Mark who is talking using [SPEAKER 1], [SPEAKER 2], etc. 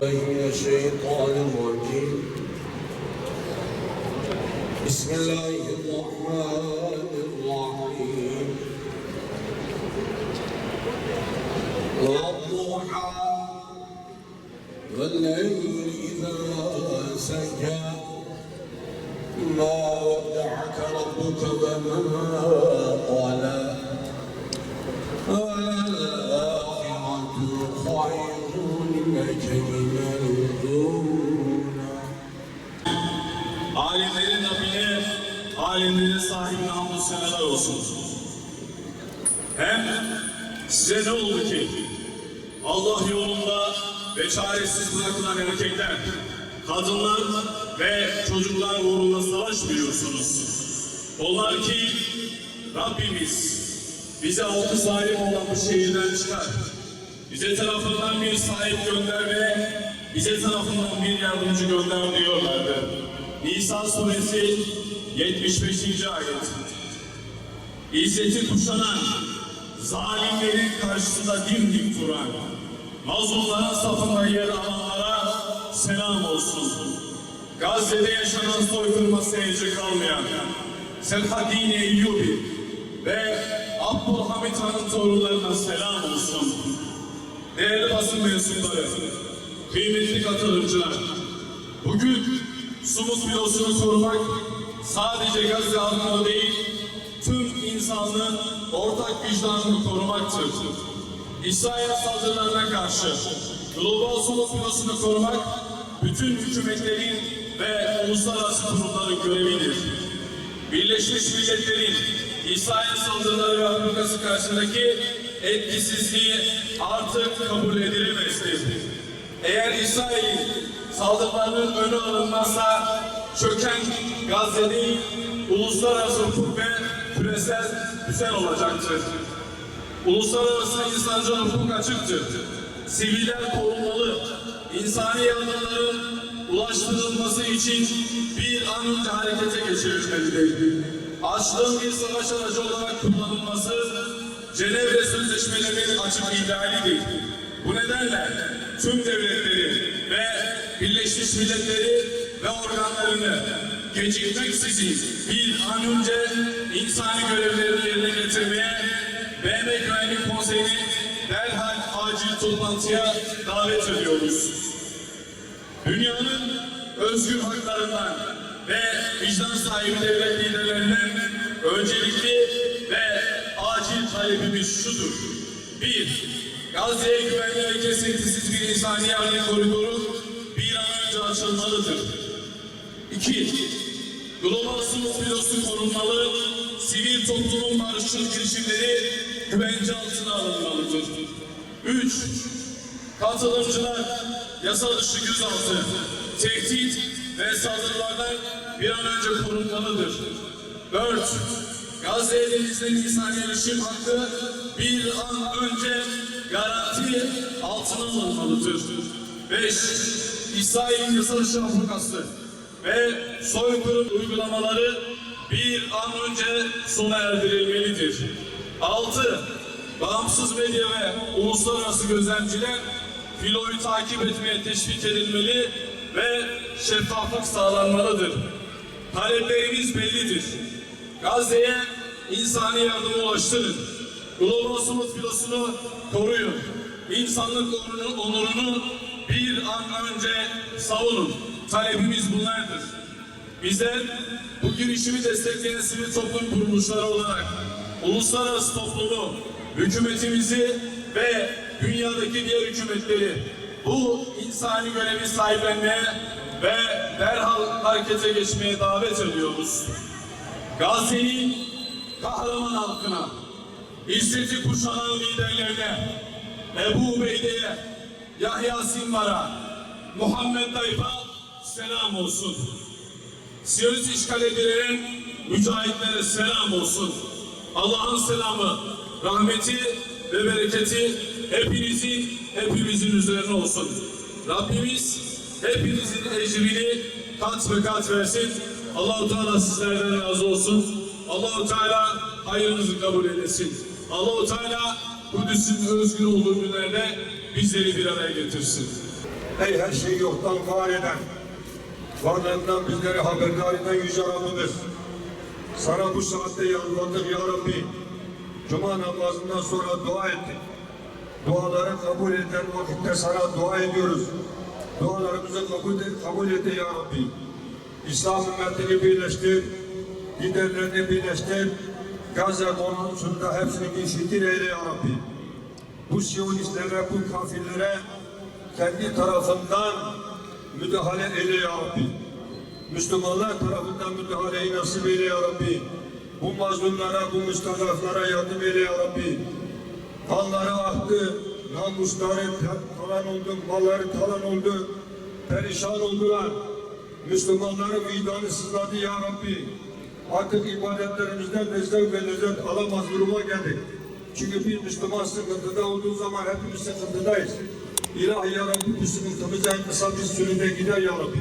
[SPEAKER 1] من الشيطان الرجيم بسم الله الرحمن الرحيم والضحى والليل إذا سجى ما ودعك ربك وما قلى وللآخرة خير لك من الأولى.
[SPEAKER 2] Alimlerin Rabbine, alimlerin sahibine hamdü seneler olsun. Hem size ne oldu ki? Allah yolunda ve çaresiz bırakılan erkekler, kadınlar ve çocuklar uğruna savaşmıyorsunuz. Onlar ki Rabbimiz bize altı zalim olan bu şehirden çıkar. Bize tarafından bir sahip gönder ve bize tarafından bir yardımcı gönder diyorlardı. Nisa suresi 75. ayet. İzzeti kuşanan, zalimlerin karşısında dimdik duran, mazlumların safında yer alanlara selam olsun. Gazze'de yaşanan soykırıma seyirci kalmayan Selahaddin Eyyubi ve Abdülhamit Han'ın torunlarına selam olsun. Değerli basın mensupları, kıymetli katılımcılar, bugün Sumut filosunu korumak sadece Gazze halkını değil, tüm insanlığın ortak vicdanını korumaktır. İsrail saldırılarına karşı global Sumut filosunu korumak, bütün hükümetlerin ve uluslararası kurumların görevidir. Birleşmiş Milletler'in İsrail saldırıları ve Amerika'sı karşısındaki etkisizliği artık kabul edilemezdir. Eğer İsrail saldırılarının önü alınmazsa çöken Gazze değil, uluslararası hukuk ve küresel düzen olacaktır. Uluslararası insancıl hukuk açıktır. Siviller korunmalı, insani yardımların ulaştırılması için bir an önce harekete geçirilmelidir. Açlığın bir savaş aracı olarak kullanılması Cenevre Sözleşmelerinin açık ihlalidir. Bu nedenle tüm devletleri ve Birleşmiş Milletleri ve organlarını gecikmeksizin bir an önce insani görevlerini yerine getirmeye ve Emek Güvenlik Konseyi'ni derhal acil toplantıya davet ediyoruz. Dünyanın özgür haklarından ve vicdan sahibi devlet liderlerinden öncelikli ve acil talebimiz şudur. 1. Gazze'ye güvenli ve kesintisiz bir insani yardım koridoru bir an önce açılmalıdır. 2. Global Sumut filosu korunmalı, sivil toplumun barışçıl girişimleri güvence altına alınmalıdır. 3. Katılımcılar yasa dışı gözaltı, tehdit ve saldırılardan bir an önce korunmalıdır. 4. Gazze'ye denizden insani erişim hakkı bir an önce garanti altına alınmalıdır. 5. İsrail'in yasa dışı ablukası ve soykırım uygulamaları bir an önce sona erdirilmelidir. 6. Bağımsız medya ve uluslararası gözlemciler filoyu takip etmeye teşvik edilmeli ve şeffaflık sağlanmalıdır. Taleplerimiz bellidir. Gazze'ye insani yardımı ulaştırın. Global Sumut filosunu koruyun. İnsanlık onurunu bir an önce savunun. Talebimiz bunlardır. Bizler bu girişimi destekleyen sivil toplum kuruluşları olarak uluslararası toplumu, hükümetimizi ve dünyadaki diğer hükümetleri bu insani görevi sahiplenmeye ve derhal harekete geçmeye davet ediyoruz. Gazze'nin kahraman halkına, İzzeti kuşanan liderlerine, Ebu Ubeyde'ye, Yahya Sinvar'a, Muhammed Tayyip'e selam olsun. Siyonist işgal edilen mücahitlere selam olsun. Allah'ın selamı, rahmeti ve bereketi hepimizin üzerine olsun. Rabbimiz hepinizin ecrini kat ve kat versin. Allah-u Teala sizlerden razı olsun. Allah-u Teala hayrınızı kabul eylesin. Allah-u Teala Kudüs'ün özgür olduğu günlerde bizleri bir araya getirsin.
[SPEAKER 3] Ey her şeyi yoktan var eden, varlığından bizleri haberdar eden Yüce Rabbimiz, sana bu saatte yalvardık ya Rabbi. Cuma namazından sonra dua ettik. Duaları kabul eden vakitte sana dua ediyoruz. Dualarımızı kabul et ya Rabbi. İslam ümmetini birleştir, liderlerini birleştir. Gazze konusunda hepsini işitir eyle ya Rabbi. Bu Siyonistlere, bu kafirlere kendi tarafından müdahale eyle ya Rabbi. Müslümanlar tarafından müdahaleyi nasip eyle ya Rabbi. Bu mazlumlara, bu müstahaflara yardım eyle ya Rabbi. Kanları aktı, namusları talan oldu, malları talan oldu, perişan oldular. Müslümanların vicdanı sızladı ya Rabbi. Artık ibadetlerimizden de zevk ve lezzet alamaz duruma geldik. Çünkü bir Müslüman sıkıntıda olduğu zaman hepimiz sıkıntıdayız. İlahi ya Rabbi bu sıkıntımız en kısa bir sürede gider ya Rabbi.